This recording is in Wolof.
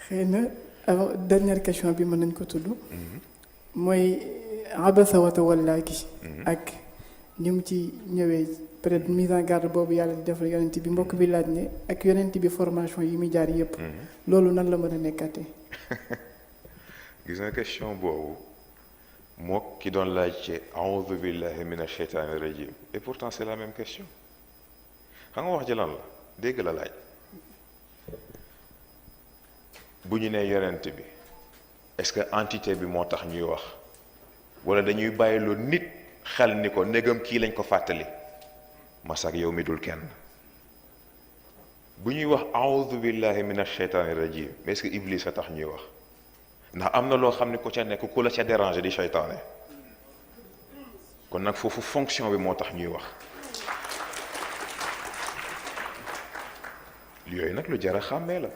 xëy na avant dernière question bi mën nañ ko tudd. mooy abasa wa tawalla gi. ak ni mu ci ñëwee peut-être mise en garde boobu yàlla di defal yonent bi mbokk bi laaj ne ak yonent bi formation yi muy jaar yëpp. loolu nan la mën a nekkatee. gis nga question boobu mook ki doon laaj ci a'udhu billahi minash shaytani rajim et pourtant c'est la même question xam nga wax ji lan la dégg la laaj bu ñu nee yonent bi est-ce que entité bi moo tax ñuy wax wala dañuy bàyyiloo nit xel ni ko ndegam kii lañ ko fàttali masak yow mi dul kenn bu ñuy wax a'udhu billahi minash shaytani rajim mais est-ce que Iblis a tax ñuy wax ndax am na loo xam ne ku ca nekk ku la ca déranger di seytaane kon nag foofu fonction bi moo tax ñuy wax yooyu nag lu jar a xàmmee la